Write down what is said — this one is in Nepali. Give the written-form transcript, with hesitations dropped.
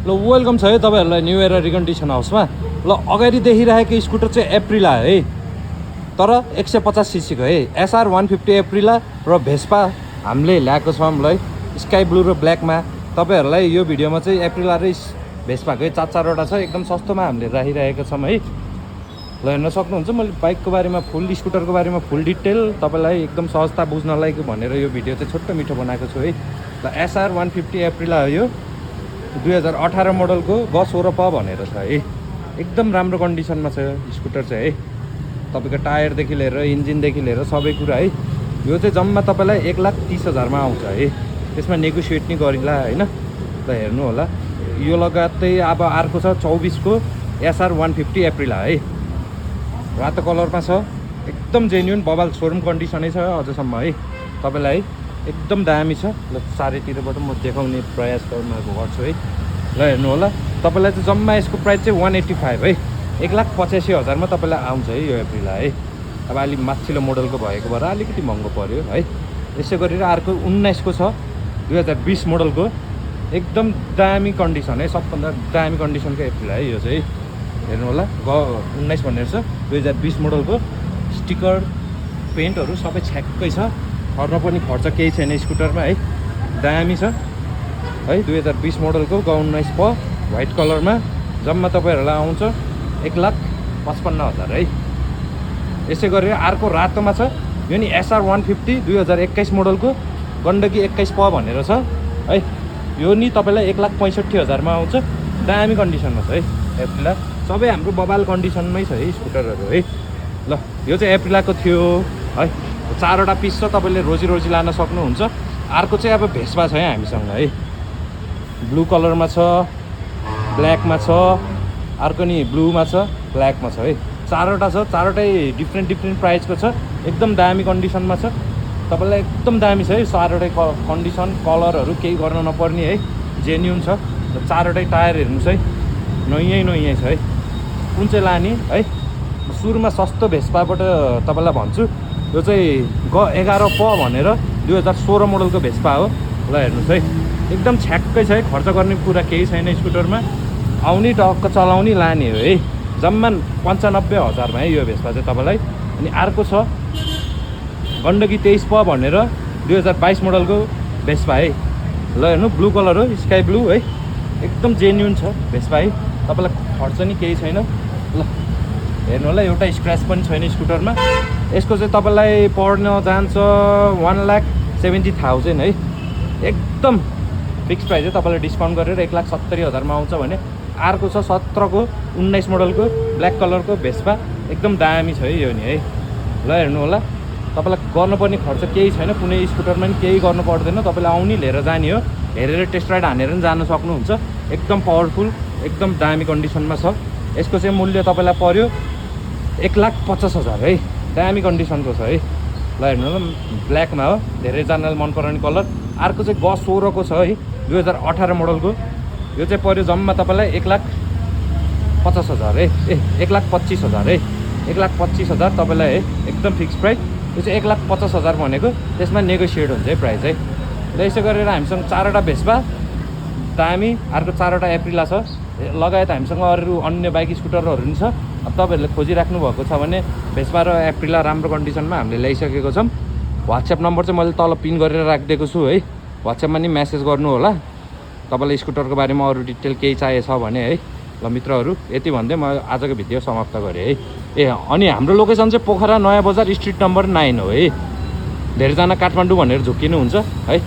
ल वेलकम छ है तपाईहरुलाई न्यू एरा रिकन्डिसन हाउसमा। ल अगाडि देखिरहेको स्कुटर चाहिँ एप्रिला है, तर 150 सीसी को है। एसआर 150 एप्रिला र भेस्पा हामीले ल्याएको छौँ है, स्काई ब्लू र ब्ल्याकमा। तपाईहरुलाई यो भिडियोमा चाहिँ एप्रिला र भेस्पाको चारवटा छ, एकदम सस्तोमा हामीले राखिरहेको छौँ है। ल हेर्न सक्नुहुन्छ, मैले बाइकको बारेमा फुल, स्कुटरको बारेमा फुल डिटेल तपाईलाई एकदम सहजता बुझ्नलाई भनेर यो भिडियो चाहिँ छोटो मिठो बनाएको छु है। ल एसआर 150 एप्रिला हो यो, 2018 मोडलको ग 16 प भनेर छ है। एकदम राम्रो कन्डिसनमा छ स्कुटर चाहिँ है। तपाईको टायरदेखि लिएर इन्जिनदेखि लिएर सबै कुरा है। यो चाहिँ जम्मा तपाईलाई 1,30,000 मा आउँछ है। त्यसमा नेगोसिएट नि गरिला हैन। ल हेर्नु होला, यो लगायतै अब अर्को छ 24 को एसआर 150 एप्रिला है। रातो कलरमा छ, एकदम जेन्युन बबाल सोरुम कन्डिसनै छ अझसम्म है। तपाईलाई एकदम दामी छ। ल चारैतिरबाट म देखाउने प्रयास गर्छु है। ल हेर्नु होला, तपाईलाई चाहिँ जम्मा यसको प्राइस चाहिँ 185 है, 1,85,000 मा तपाईलाई आउँछ है यो एप्रिला है। अब अलि माथिल्लो मोडलको भएको भएर अलिकति महँगो पर्यो है। यसै गरेर अर्को 19 को छ, 2020 मोडलको एकदम दामी कन्डिसन है, सबभन्दा दामी कन्डिसनको एप्रिला है यो चाहिँ। हेर्नु होला, 19 भनेर छ, 2020 मोडलको स्टिकर पेन्टहरू सबै छ्याक्कै छ। फर्न पनि खर्च केही छैन स्कुटरमा है, दामी छ है। 2020 मोडलको 19 प व्हाइट कलरमा जम्मा तपाईहरुलाई आउँछ 1,55,000 है। यसै गरेर अर्को रातोमा छ, यो नि एसआर 150 2021 मोडलको गण्डकी 21 प भनेर छ है। यो नि तपाईलाई 1,65,000 मा आउँछ। दामी कन्डिसनमा छ है एप्रिला, सबै हाम्रो बबाल कन्डिसनमै छ है स्कुटरहरू है। ल यो चाहिँ एप्रिलाको थियो है। चारवटा पिस छ, तपाईले रोजी लान सक्नुहुन्छ। अर्को चाहिँ अब भेस्पा छ है हामीसँग है। ब्लू कलरमा छ, ब्ल्याकमा छ, अर्को नि ब्लूमा छ, ब्ल्याकमा छ है। चारवटा छ, चारवटै डिफ्रेन्ट प्राइसको छ, एकदम दामी कन्डिसनमा छ। तपाईलाई एकदम दामी छ है, चारवटै कन्डिसन कलरहरू केही गर्न नपर्ने है, जेन्युन छ। चारवटै टायर हेर्नुहोस् है, नयाँ छ है। कुन चाहिँ लाने है? सुरुमा सस्तो भेस्पाबाट तपाईलाई भन्छु, यो चाहिँ ग 11 प भनेर 2016 मोडलको भेस्पा हो। ल हेर्नुहोस् है, एकदम छ्याक्कै छ है, खर्च गर्ने कुरा केही छैन स्कुटरमा। आउने टक्क चलाउने लाने हो है। जम्मा 95,000 मा है यो भेस्पा चाहिँ तपाईलाई। अनि अर्को छ गण्डकी 23 प भनेर 2022 मोडलको भेस्पा है। ल हेर्नु, ब्लू कलर हो, स्काई ब्लू है, एकदम जेन्युन छ भेस्पा है। तपाईलाई खर्च नि केही छैन। ल हेर्नु होला, एउटा स्क्रैच पनि छैन स्कुटरमा। यसको चाहिँ तपाईलाई पर्न जान्छ 1,70,000 है। एकदम फिक्स प्राइस है, तपाईलाई डिस्काउन्ट गरेर 1,70,000 मा आउँछ भने। अर्को छ 17 को 19 मोडलको ब्ल्याक कलरको भेस्पा, एकदम दामी छ है यो नि है। ल हेर्नु होला, तपाईलाई गर्नुपर्ने खर्च केही छैन, कुनै स्कुटरमा नि केही गर्नु पर्दैन। तपाईलाई आउने लिएर जाने हो, हेरेर टेस्ट राइड हानेर पनि जान सक्नुहुन्छ। एकदम पावरफुल, एकदम दामी कन्डिसनमा छ। यसको चाहिँ मूल्य तपाईलाई पर्यो 1,50,000 है, दामी कन्डिसनको छ है। ल हेर्नु होला, ब्ल्याकमा हो, धेरैजनाले मन पराउने कलर। अर्को चाहिँ ग 16 को छ है, 2018 मोडलको। यो चाहिँ पर्यो जम्मा तपाईलाई 1,50,000 है, 1,25,000 है, 1,25,000 तपाईलाई है, एकदम फिक्स प्राइस। यो चाहिँ 1,50,000 भनेको, त्यसमा नेगोसिएट हुन्छ है प्राइस है। र यसो गरेर हामीसँग चारवटा भेस्पा दामी, अर्को चारवटा एप्रिला छ, लगायत हामीसँग अरू अन्य बाइक स्कुटरहरू पनि छ। अब तपाईहरुले खोजिराख्नु भएको छ भने भेस्पा र एप्रिला राम्रो कन्डिसनमा हामीले ल्याइसकेको छौँ। वाट्सएप नम्बर चाहिँ मैले तल पिन गरेर राखिदिएको छु है, वाट्सएपमा नि मेसेज गर्नु होला। तपाईलाई स्कुटरको बारेमा अरू डिटेल केही चाहिएको छ भने है। ल मित्रहरू, यति भन्दै म आजको भिडियो समाप्त गरेँ है। अनि हाम्रो लोकेसन चाहिँ पोखरा नयाँ बजार स्ट्रिट नम्बर 9 हो है। धेरैजना काठमाडौँ भनेर झुक्किनुहुन्छ है।